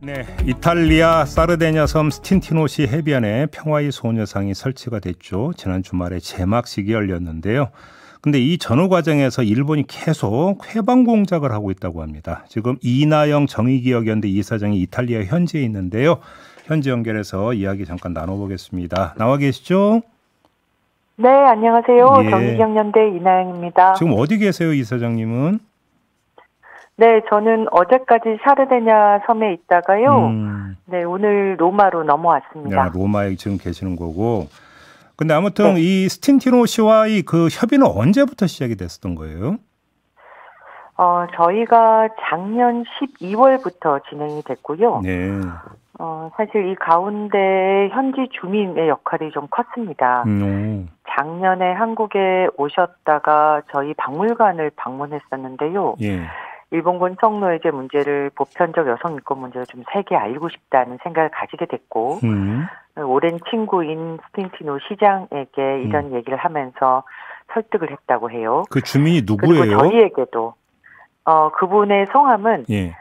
네, 이탈리아 사르데냐 섬 스틴티노시 해변에 평화의 소녀상이 설치가 됐죠. 지난 주말에 제막식이 열렸는데요. 근데 이 전후 과정에서 일본이 계속 해방 공작을 하고 있다고 합니다. 지금 이나영 정의기억연대 이사장이 이탈리아 현지에 있는데요. 현지 연결해서 이야기 잠깐 나눠보겠습니다. 나와 계시죠? 네, 안녕하세요. 예. 정의기억연대 이나영입니다. 지금 어디 계세요, 이사장님은? 네, 저는 어제까지 사르데냐 섬에 있다가요. 네, 오늘 로마로 넘어왔습니다. 네, 로마에 지금 계시는 거고. 근데 아무튼 네. 이 스틴티노시와의 그 협의는 언제부터 시작이 됐었던 거예요? 저희가 작년 12월부터 진행이 됐고요. 네. 사실 이 가운데 현지 주민의 역할이 좀 컸습니다. 작년에 한국에 오셨다가 저희 박물관을 방문했었는데요. 예. 일본군 성노예제 문제를 보편적 여성 인권 문제를 좀 세게 알고 싶다는 생각을 가지게 됐고 오랜 친구인 스틴티노 시장에게 이런 얘기를 하면서 설득을 했다고 해요. 그 주민이 누구예요? 그리고 저희에게도 그분의 성함은 예.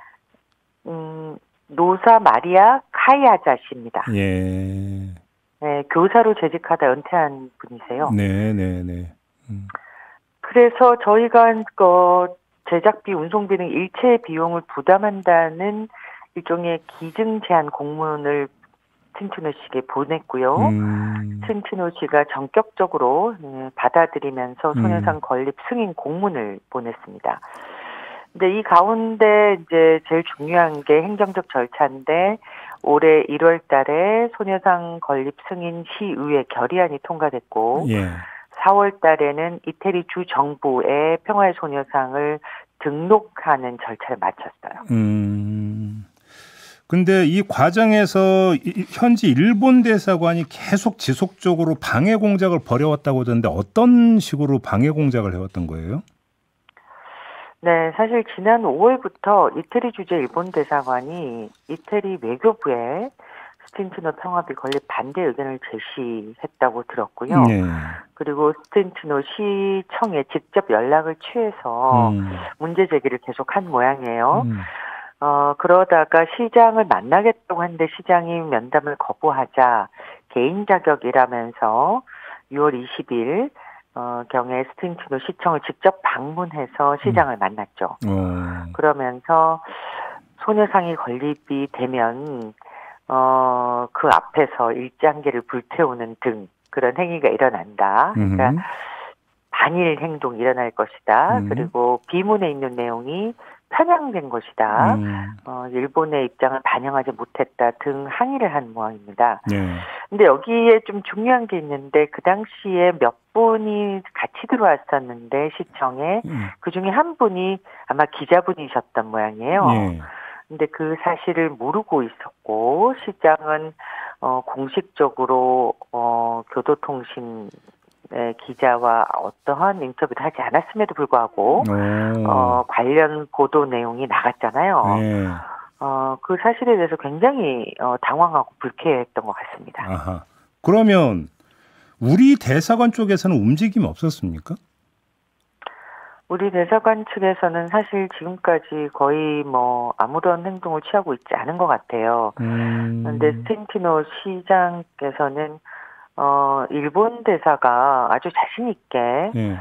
노사 마리아 카야자 씨입니다. 예. 네, 교사로 재직하다 은퇴한 분이세요. 네. 그래서 저희가 제작비, 운송비 등 일체 비용을 부담한다는 일종의 기증 제안 공문을 스틴티노 씨에게 보냈고요. 스틴티노 씨가 전격적으로 받아들이면서 소녀상 건립 승인 공문을 보냈습니다. 근데 이 가운데 이제 제일 중요한 게 행정적 절차인데 올해 1월 달에 소녀상 건립 승인 시의회 결의안이 통과됐고 예. 4월 달에는 이태리 주 정부에 평화의 소녀상을 등록하는 절차를 마쳤어요. 근데 이 과정에서 현지 일본 대사관이 계속 지속적으로 방해 공작을 벌여왔다고 하던데 어떤 식으로 방해 공작을 해왔던 거예요? 네, 사실 지난 5월부터 이태리 주재 일본 대사관이 이태리 외교부에 스틴티노 평화비 건립 반대 의견을 제시했다고 들었고요. 네. 그리고 스틴티노 시청에 직접 연락을 취해서 문제 제기를 계속한 모양이에요. 그러다가 시장을 만나겠다고 했는데 시장이 면담을 거부하자 개인 자격이라면서 6월 20일 경에 스틴티노 시청을 직접 방문해서 시장을 만났죠. 그러면서 소녀상이 건립이 되면 그 앞에서 일장기를 불태우는 등 그런 행위가 일어난다. 그러니까 반일 행동이 일어날 것이다. 그리고 비문에 있는 내용이 편향된 것이다. 일본의 입장을 반영하지 못했다 등 항의를 한 모양입니다. 근데 여기에 좀 중요한 게 있는데 그 당시에 몇 분이 같이 들어왔었는데 시청에 그중에 한 분이 아마 기자분이셨던 모양이에요. 근데 그 사실을 모르고 있었고 시장은 공식적으로 교도통신의 기자와 어떠한 인터뷰도 하지 않았음에도 불구하고 관련 보도 내용이 나갔잖아요. 그 사실에 대해서 굉장히 당황하고 불쾌했던 것 같습니다. 아하. 그러면 우리 대사관 쪽에서는 움직임이 없었습니까? 우리 대사관 측에서는 사실 지금까지 거의 아무런 행동을 취하고 있지 않은 것 같아요. 그런데 스틴티노 시장께서는 일본 대사가 아주 자신 있게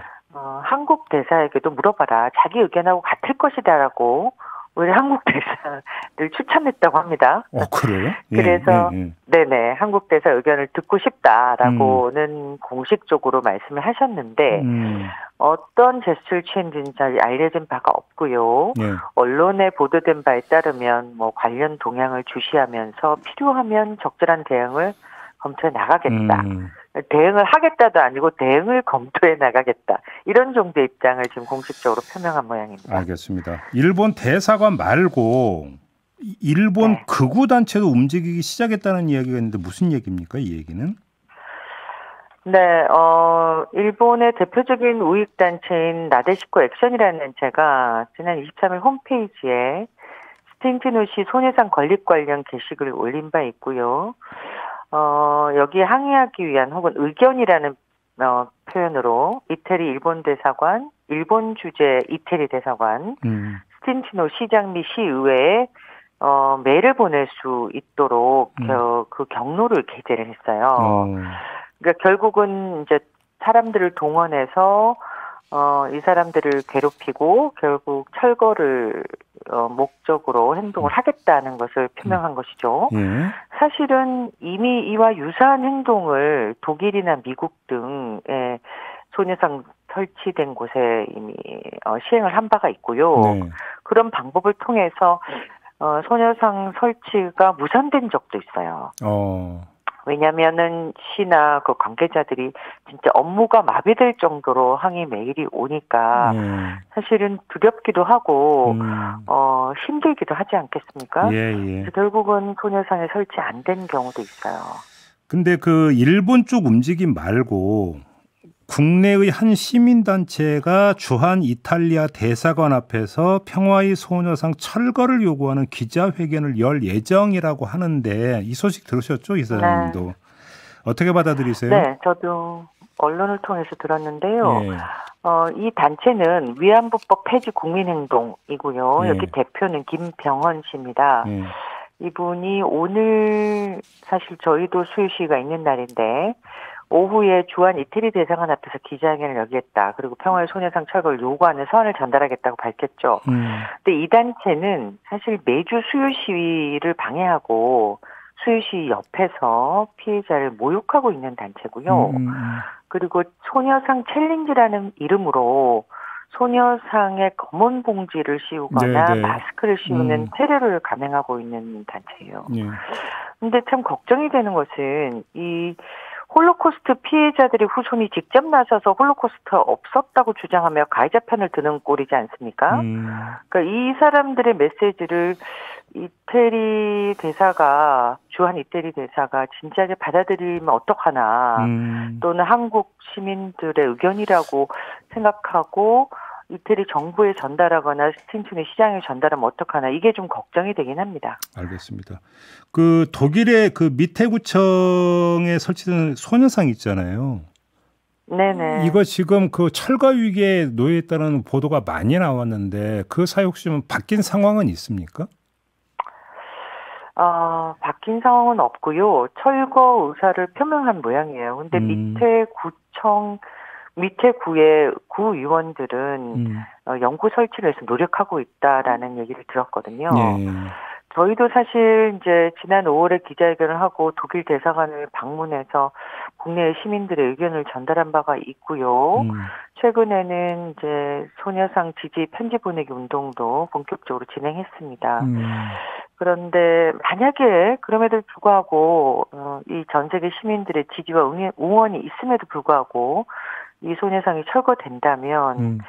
한국 대사에게도 물어봐라. 자기 의견하고 같을 것이다라고 우리 한국 대사를 추천했다고 합니다. 그래요? 그래서 네네 한국 대사 의견을 듣고 싶다라고는 공식적으로 말씀을 하셨는데 어떤 제스처를 취했는지 잘 알려진 바가 없고요. 언론에 보도된 바에 따르면 관련 동향을 주시하면서 필요하면 적절한 대응을 검토해 나가겠다. 대응을 하겠다도 아니고 대응을 검토해 나가겠다. 이런 정도의 입장을 지금 공식적으로 표명한 모양입니다. 알겠습니다. 일본 대사관 말고 일본 극우단체도 움직이기 시작했다는 이야기가 있는데 무슨 얘기입니까? 이 얘기는? 네, 일본의 대표적인 우익단체인 나데시코 액션이라는 단체가 지난 23일 홈페이지에 스틴티노시 소녀상 건립 관련 게시글을 올린 바 있고요. 여기에 항의하기 위한 혹은 의견이라는 표현으로 이태리 일본 대사관, 일본 주재 이태리 대사관, 스틴티노 시장 및 시의회에 메일을 보낼 수 있도록 그 경로를 게재를 했어요. 그러니까 결국은 이제 사람들을 동원해서 이 사람들을 괴롭히고 결국 철거를 목적으로 행동을 하겠다는 것을 표명한 것이죠. 사실은 이미 이와 유사한 행동을 독일이나 미국 등의 소녀상 설치된 곳에 이미 시행을 한 바가 있고요. 그런 방법을 통해서 소녀상 설치가 무산된 적도 있어요. 왜냐면은 시나 그 관계자들이 진짜 업무가 마비될 정도로 항의 메일이 오니까 사실은 두렵기도 하고 힘들기도 하지 않겠습니까? 그래서 결국은 소녀상에 설치 안 된 경우도 있어요. 근데 그 일본 쪽 움직임 말고 국내의 한 시민단체가 주한 이탈리아 대사관 앞에서 평화의 소녀상 철거를 요구하는 기자회견을 열 예정이라고 하는데 이 소식 들으셨죠? 이사장님도. 네. 어떻게 받아들이세요? 네, 저도 언론을 통해서 들었는데요. 이 단체는 위안부법 폐지 국민행동이고요. 여기 대표는 김병헌 씨입니다. 이분이 오늘 사실 저희도 수요시가 있는 날인데 오후에 주한 이태리 대사관 앞에서 기자회견을 열겠다. 그리고 평화의 소녀상 철거를 요구하는 서한을 전달하겠다고 밝혔죠. 근데 이 단체는 사실 매주 수요 시위를 방해하고 수요 시위 옆에서 피해자를 모욕하고 있는 단체고요. 그리고 소녀상 챌린지라는 이름으로 소녀상에 검은 봉지를 씌우거나 마스크를 씌우는 테러를 감행하고 있는 단체예요. 근데 참 걱정이 되는 것은 이 홀로코스트 피해자들의 후손이 직접 나서서 홀로코스트가 없었다고 주장하며 가해자 편을 드는 꼴이지 않습니까? 그러니까 이 사람들의 메시지를 이태리 대사가 주한 이태리 대사가 진지하게 받아들이면 어떡하나 또는 한국 시민들의 의견이라고 생각하고 이태리 정부에 전달하거나 스틴튼의 시장에 전달하면 어떡하나 이게 좀 걱정이 되긴 합니다. 알겠습니다. 그 독일의 그 미테구청에 설치된 소녀상 있잖아요. 네네. 이거 지금 그 철거 위기에 놓여 있다는 보도가 많이 나왔는데 그 사유 혹시 바뀐 상황은 있습니까? 바뀐 상황은 없고요. 철거 의사를 표명한 모양이에요. 근데 밑에 구의 구의원들은 연구 설치를 해서 노력하고 있다라는 얘기를 들었거든요. 저희도 사실 이제 지난 5월에 기자회견을 하고 독일 대사관을 방문해서 국내 시민들의 의견을 전달한 바가 있고요. 최근에는 이제 소녀상 지지 편지 보내기 운동도 본격적으로 진행했습니다. 그런데 만약에 그럼에도 불구하고 이 전 세계 시민들의 지지와 응원이 있음에도 불구하고 이 소녀상이 철거된다면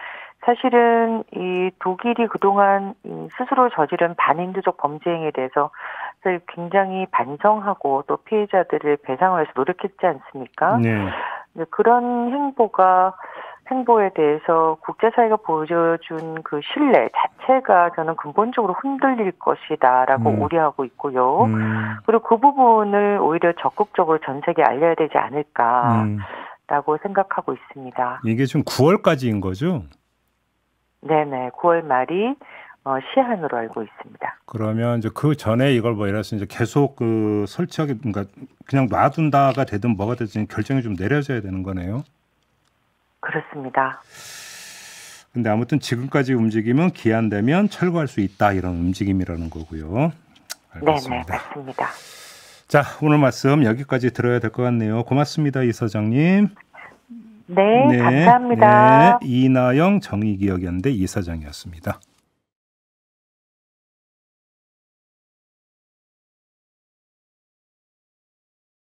사실은 이 독일이 그동안 스스로 저지른 반인도적 범죄 행위에 대해서 굉장히 반성하고 또 피해자들을 배상을 해서 노력했지 않습니까? 그런 행보에 대해서 국제사회가 보여준 그 신뢰 자체가 저는 근본적으로 흔들릴 것이다라고 우려하고 있고요. 그리고 그 부분을 오히려 적극적으로 전 세계에 알려야 되지 않을까라고 생각하고 있습니다. 이게 지금 9월까지인 거죠? 네네, 9월 말이 시한으로 알고 있습니다. 그러면 이제 그 전에 이걸 뭐 예를 들어서 이제 계속 그 설치하게, 그러니까 그냥 놔둔다가 되든 뭐가 되든 결정이 좀 내려져야 되는 거네요. 그렇습니다. 근데 아무튼 지금까지 움직임은 기한되면 철거할 수 있다 이런 움직임이라는 거고요. 알겠습니다. 네네, 맞습니다. 자, 오늘 말씀 여기까지 들어야 될 것 같네요. 고맙습니다, 이사장님. 네, 감사합니다. 네, 이나영 정의기억연대 이사장이었습니다.